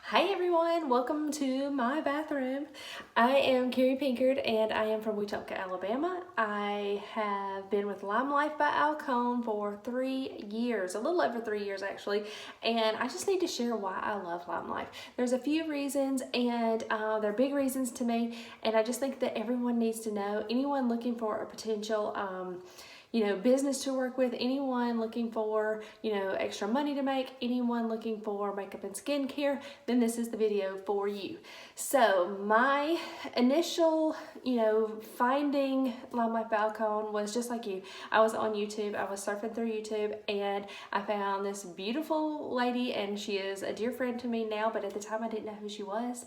Hi everyone, welcome to my bathroom. I am Carrie Pinkard and I am from Wetumpka, Alabama. I have been with LimeLife by Alcone for 3 years, a little over 3 years actually, and I just need to share why I love LimeLife. There's a few reasons and they're big reasons to me, and I just think that everyone needs to know. Anyone looking for a potential business to work with, anyone looking for, extra money to make, anyone looking for makeup and skincare, then this is the video for you. So my initial, finding LimeLife Balcone was just like you. I was on YouTube, I was surfing through YouTube, and I found this beautiful lady, and she is a dear friend to me now, but at the time I didn't know who she was.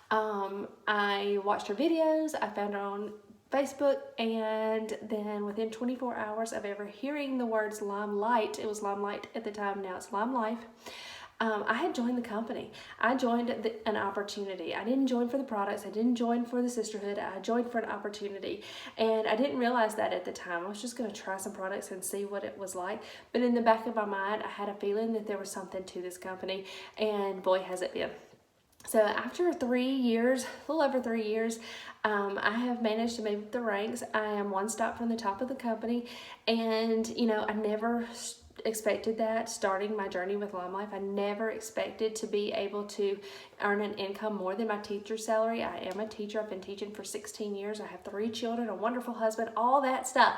I watched her videos, I found her on Facebook, and then within 24 hours of ever hearing the words LimeLight, it was LimeLight at the time, now it's LimeLife, I had joined the company. I joined an opportunity. I didn't join for the products. I didn't join for the sisterhood. I joined for an opportunity. And I didn't realize that at the time. I was just going to try some products and see what it was like. But in the back of my mind, I had a feeling that there was something to this company. And boy, has it been. So after 3 years, a little over 3 years, I have managed to move up the ranks. I am one stop from the top of the company, and I never expected that starting my journey with LimeLife. I never expected to be able to earn an income more than my teacher salary. I am a teacher. I've been teaching for 16 years. I have 3 children, a wonderful husband, all that stuff.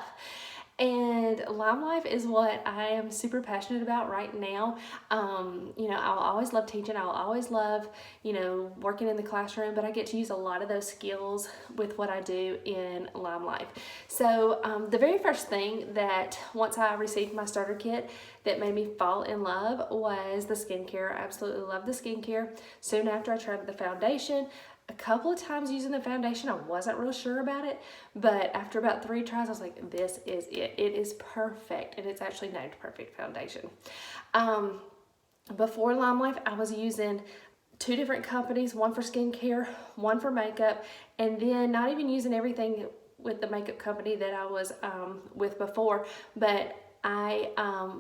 And LimeLife is what I am super passionate about right now. I'll always love teaching. I'll always love, working in the classroom, but I get to use a lot of those skills with what I do in LimeLife. So the very first thing that once I received my starter kit that made me fall in love was the skincare. I absolutely love the skincare. Soon after, I tried the foundation. A couple of times using the foundation, I wasn't real sure about it, but after about 3 tries, I was like, this is it. It is perfect, and it's actually named Perfect Foundation. Before LimeLife, I was using 2 different companies, one for skincare, one for makeup, and then not even using everything with the makeup company that I was with before, but I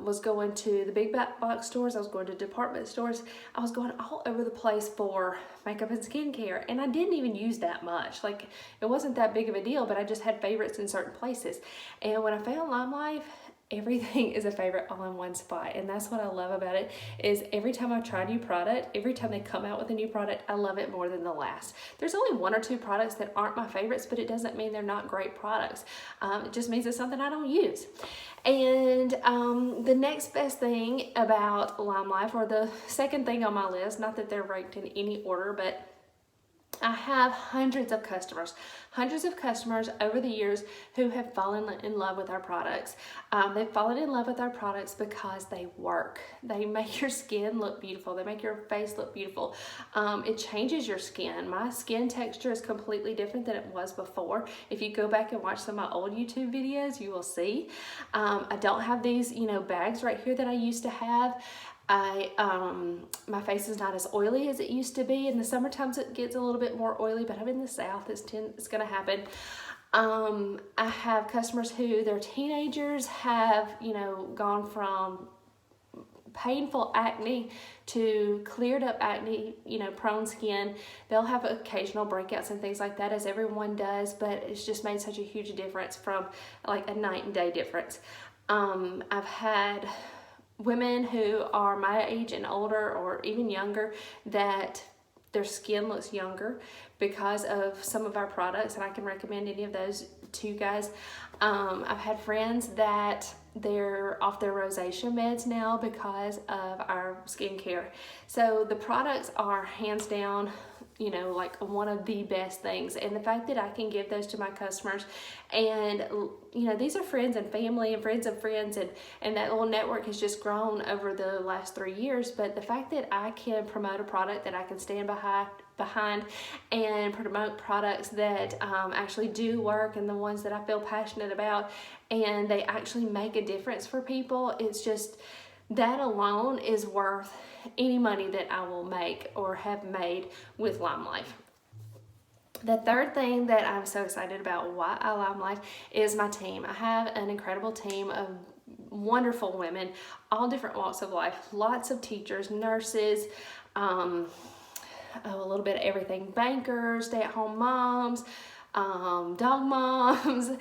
was going to the big box stores, I was going to department stores, I was going all over the place for makeup and skincare, and I didn't even use that much. Like, it wasn't that big of a deal, but I just had favorites in certain places. And when I found LimeLife, everything is a favorite all in one spot, and that's what I love about it. Is every time I try a new product, every time they come out with a new product, I love it more than the last. There's only 1 or 2 products that aren't my favorites, but it doesn't mean they're not great products. It just means it's something I don't use. And the next best thing about LimeLife, or the second thing on my list, not that they're ranked in any order, but I have hundreds of customers over the years who have fallen in love with our products. They've fallen in love with our products because they work. They make your skin look beautiful. They make your face look beautiful. It changes your skin. My skin texture is completely different than it was before. If you go back and watch some of my old YouTube videos, you will see. I don't have these, bags right here that I used to have. My face is not as oily as it used to be. In the summer times it gets a little bit more oily, but I'm in the South, it's going to happen. I have customers who, their teenagers have, gone from painful acne to cleared up acne, prone skin. They'll have occasional breakouts and things like that, as everyone does, but it's just made such a huge difference, from like a night and day difference. I've had women who are my age and older, or even younger, that their skin looks younger because of some of our products, and I can recommend any of those to you guys. I've had friends that they're off their rosacea meds now because of our skincare. So the products are hands down, like one of the best things. And the fact that I can give those to my customers, and these are friends and family and friends of friends, and that little network has just grown over the last 3 years. But the fact that I can promote a product that I can stand behind and promote products that actually do work, and the ones that I feel passionate about, and they actually make a difference for people, it's just, that alone is worth any money that I will make or have made with LimeLife. The third thing that I'm so excited about why I LimeLife is my team. I have an incredible team of wonderful women, all different walks of life, lots of teachers, nurses, a little bit of everything: bankers, stay-at-home moms, dog moms,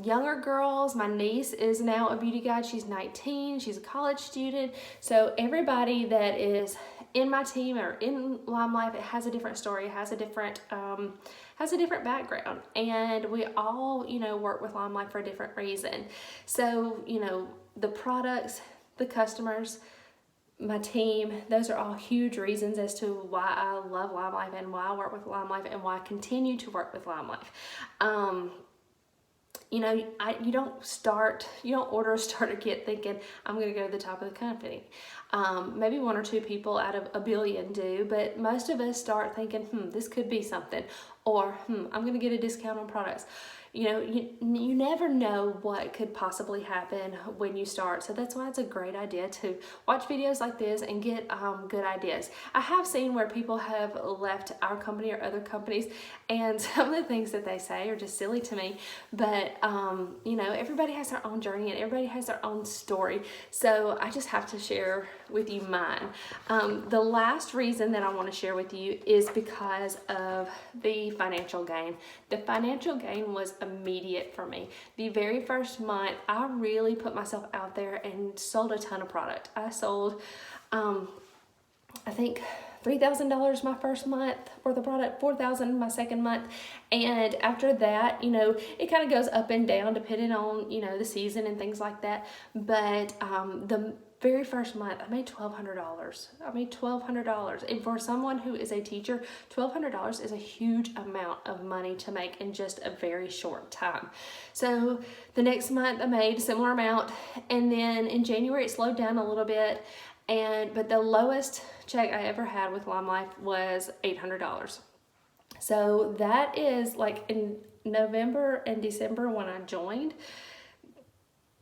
younger girls. My niece is now a beauty guide. She's 19. She's a college student. So everybody that is in my team or in LimeLife, it has a different story, has a different background, and we all, work with LimeLife for a different reason. So, the products, the customers, my team, those are all huge reasons as to why I love LimeLife and why I work with LimeLife and why I continue to work with LimeLife. You don't order a starter kit thinking I'm going to go to the top of the company. Maybe one or two people out of a billion do, but most of us start thinking, this could be something, or I'm going to get a discount on products. You never know what could possibly happen when you start. So that's why it's a great idea to watch videos like this and get good ideas. I have seen where people have left our company or other companies, and some of the things that they say are just silly to me. But, everybody has their own journey and everybody has their own story. So I just have to share with you mine. The last reason that I want to share with you is because of the financial gain. The financial gain was immediate for me. The very first month, I really put myself out there and sold a ton of product. I sold, I think, $3,000 my first month worth of product, $4,000 my second month, and after that, it kind of goes up and down depending on the season and things like that. But the very first month, I made $1,200. And for someone who is a teacher, $1,200 is a huge amount of money to make in just a very short time. So the next month I made a similar amount, and then in January it slowed down a little bit. But the lowest check I ever had with LimeLife was $800. So that is like in November and December when I joined.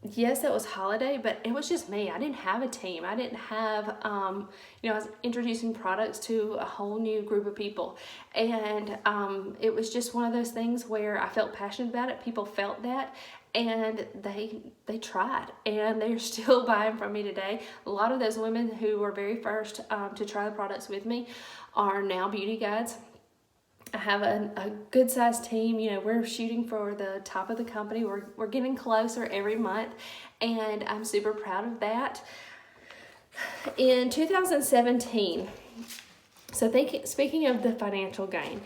Yes, it was holiday, but it was just me. I didn't have a team. I didn't have, I was introducing products to a whole new group of people. And it was just one of those things where I felt passionate about it. People felt that, and they tried, and they're still buying from me today. A lot of those women who were very first to try the products with me are now beauty guides. I have a good sized team. We're shooting for the top of the company. We're getting closer every month, and I'm super proud of that. In 2017, speaking of the financial gain,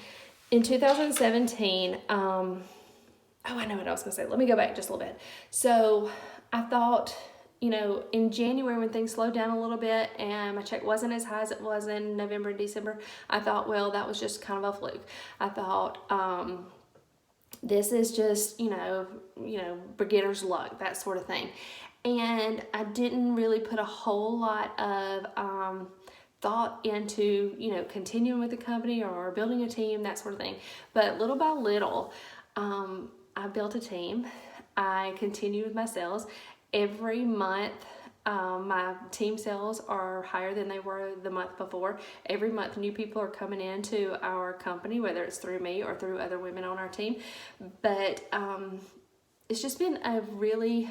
in 2017, I know what I was gonna say. Let me go back just a little bit. So I thought, in January when things slowed down a little bit and my check wasn't as high as it was in November and December, I thought, well, that was just kind of a fluke. I thought, this is just, beginner's luck, that sort of thing. And I didn't really put a whole lot of thought into, continuing with the company or building a team, that sort of thing. But little by little, I built a team. I continued with my sales. Every month, my team sales are higher than they were the month before. Every month, new people are coming into our company, whether it's through me or through other women on our team. But it's just been a really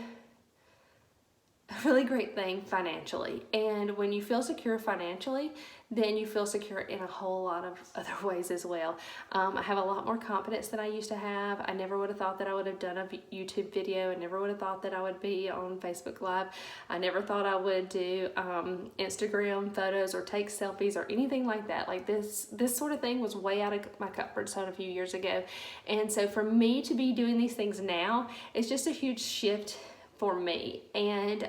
great thing financially. And when you feel secure financially, then you feel secure in a whole lot of other ways as well. I have a lot more confidence than I used to have. I never would have thought that I would have done a YouTube video. I never would have thought that I would be on Facebook Live. I never thought I would do Instagram photos or take selfies or anything like that. Like this sort of thing was way out of my comfort zone a few years ago. And so for me to be doing these things now, it's just a huge shift for me. And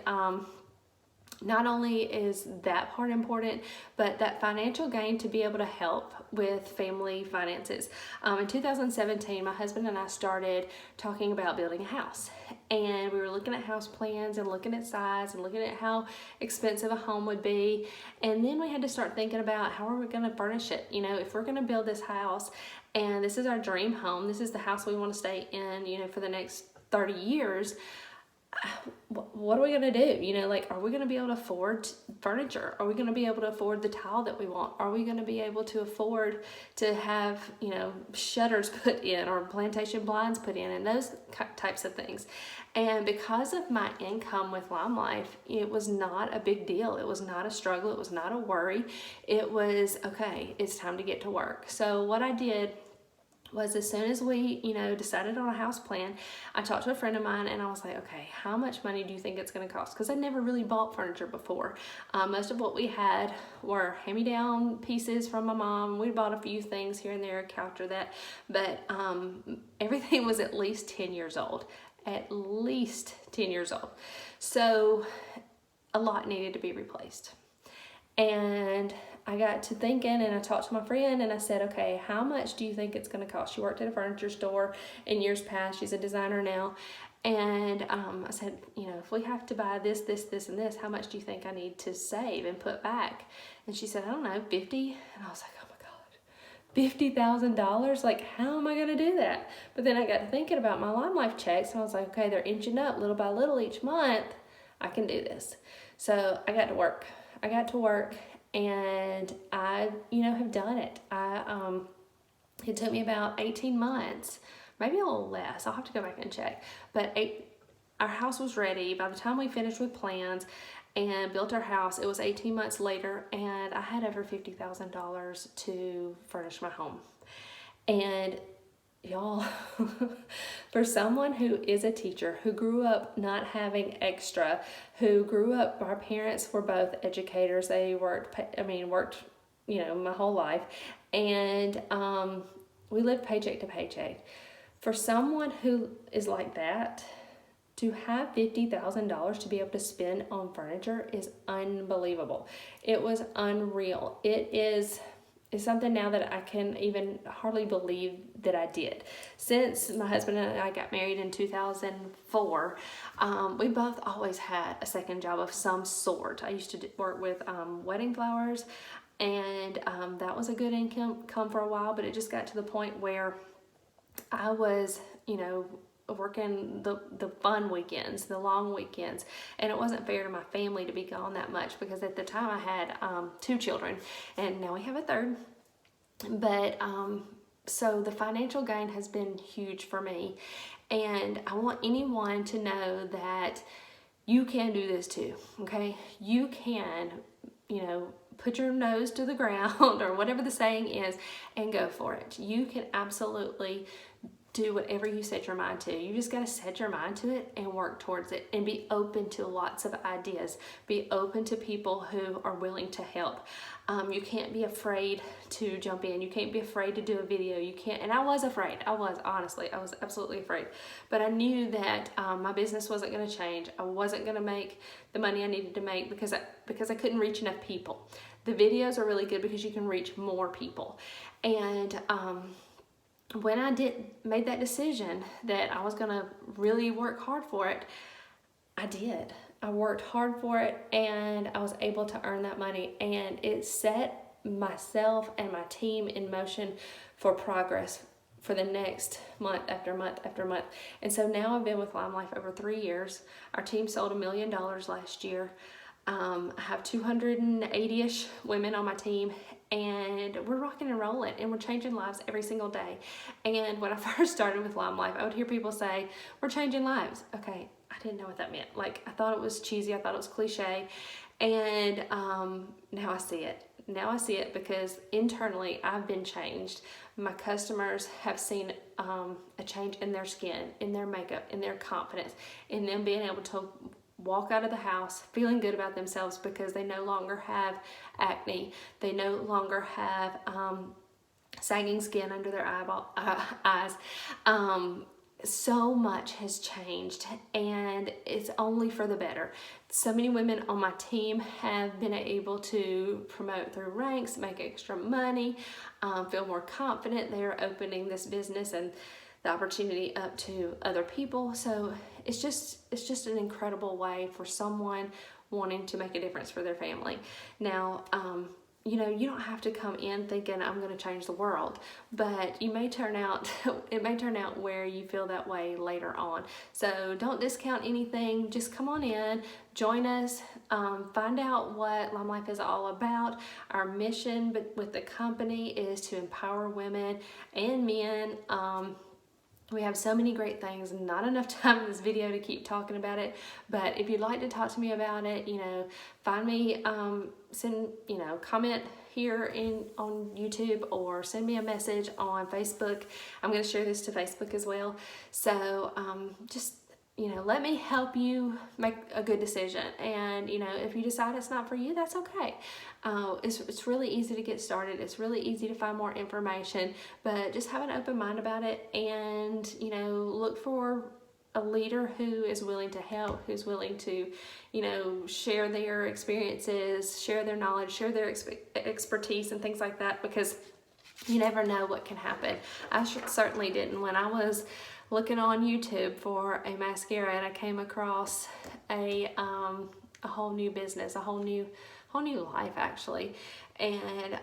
not only is that part important, but that financial gain to be able to help with family finances. In 2017, my husband and I started talking about building a house, and we were looking at house plans and looking at size and looking at how expensive a home would be. And then we had to start thinking about how are we going to furnish it. If we're going to build this house and this is our dream home, this is the house we want to stay in, for the next 30 years, what are we going to do? You know, like, are we going to be able to afford furniture? Are we going to be able to afford the tile that we want? Are we going to be able to afford to have, you know, shutters put in or plantation blinds put in and those types of things? And because of my income with LimeLife, it was not a big deal. It was not a struggle. It was not a worry. It was, okay, it's time to get to work. So what I did was, as soon as we, you know, decided on a house plan, I talked to a friend of mine and I was like, okay, how much money do you think it's going to cost? Because I never really bought furniture before. Most of what we had were hand-me-down pieces from my mom. We bought a few things here and there, a couch or that, but everything was at least 10 years old. At least 10 years old. So a lot needed to be replaced. And I got to thinking, and I talked to my friend and I said, okay, how much do you think it's going to cost? She worked at a furniture store in years past. She's a designer now. And I said, you know, if we have to buy this, this, this, and this, how much do you think I need to save and put back? And she said, I don't know, 50. And I was like, oh my God, $50,000? Like, how am I going to do that? But then I got to thinking about my LimeLife checks and I was like, okay, they're inching up little by little each month. I can do this. So I got to work. And I, you know, have done it. It took me about 18 months, maybe a little less. I'll have to go back and check. But our house was ready. By the time we finished with plans and built our house, it was 18 months later, and I had over $50,000 to furnish my home. And y'all, for someone who is a teacher, who grew up not having extra, who grew up, our parents were both educators. They worked, you know, my whole life. And we lived paycheck to paycheck. For someone who is like that, to have $50,000 to be able to spend on furniture is unbelievable. It was unreal. It's something now that I can even hardly believe that I did. Since my husband and I got married in 2004, we both always had a second job of some sort. I used to work with wedding flowers, and that was a good income for a while, but it just got to the point where I was, you know, working the fun weekends, the long weekends, and it wasn't fair to my family to be gone that much, because at the time I had 2 children, and now we have a third. But so the financial gain has been huge for me, and I want anyone to know that you can do this too. Okay, you can, you know, put your nose to the ground or whatever the saying is and go for it. You can absolutely do whatever you set your mind to. You just got to set your mind to it and work towards it, and be open to lots of ideas. Be open to people who are willing to help. You can't be afraid to jump in. You can't be afraid to do a video. You can't, and I was afraid. I was absolutely afraid. But I knew that my business wasn't going to change. I wasn't going to make the money I needed to make because I couldn't reach enough people. The videos are really good because you can reach more people. And when I made that decision that I was gonna really work hard for it, I did. I worked hard for it, and I was able to earn that money, and it set myself and my team in motion for progress for the next month after month after month. And so now I've been with LimeLife over 3 years. Our team sold $1 million last year. I have 280-ish women on my team, and we're rocking and rolling, and we're changing lives every single day. And when I first started with LimeLife, I would hear people say, we're changing lives. Okay, I didn't know what that meant. Like, I thought it was cheesy, I thought it was cliche, and now I see it. Now I see it because internally I've been changed. My customers have seen a change in their skin, in their makeup, in their confidence, in them being able to walk out of the house feeling good about themselves because they no longer have acne. They no longer have sagging skin under their eyes. So much has changed, and it's only for the better. So many women on my team have been able to promote through ranks, make extra money, feel more confident. They're opening this business and the opportunity up to other people. So it's just an incredible way for someone wanting to make a difference for their family. Now, you know, you don't have to come in thinking I'm going to change the world, but you may turn out, it may turn out where you feel that way later on. So don't discount anything. Just come on in, join us, find out what LimeLife is all about. Our mission with the company is to empower women and men. We have so many great things, not enough time in this video to keep talking about it, but if you'd like to talk to me about it, you know, find me, send, you know, comment here on YouTube or send me a message on Facebook. I'm going to share this to Facebook as well. So just, you know, let me help you make a good decision. And, you know, if you decide it's not for you, that's okay. It's really easy to get started. It's really easy to find more information, but just have an open mind about it, and, you know, look for a leader who is willing to help, who's willing to, you know, share their experiences, share their knowledge, share their expertise and things like that, because you never know what can happen. I certainly didn't. When I was looking on YouTube for a mascara and I came across a whole new business, a whole new life actually, and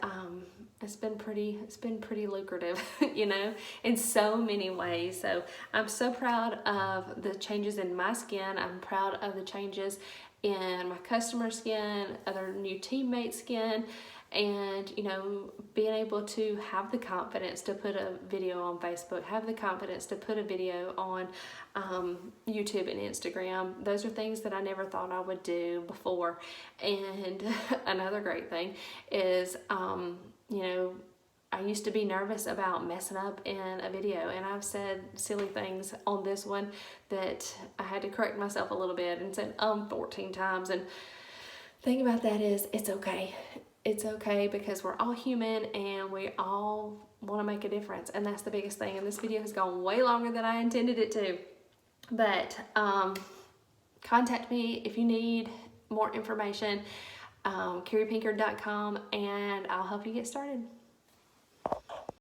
it's been pretty lucrative, you know, in so many ways. So I'm so proud of the changes in my skin. I'm proud of the changes in my customer skin, other new teammates' skin, and, you know, being able to have the confidence to put a video on Facebook, have the confidence to put a video on YouTube and Instagram. Those are things that I never thought I would do before. And another great thing is, you know, I used to be nervous about messing up in a video, and I've said silly things on this one that I had to correct myself a little bit and said 14 times. And the thing about that is, it's okay. It's okay, because we're all human and we all want to make a difference, and that's the biggest thing. And this video has gone way longer than I intended it to, but contact me if you need more information, carriepinker.com, and I'll help you get started.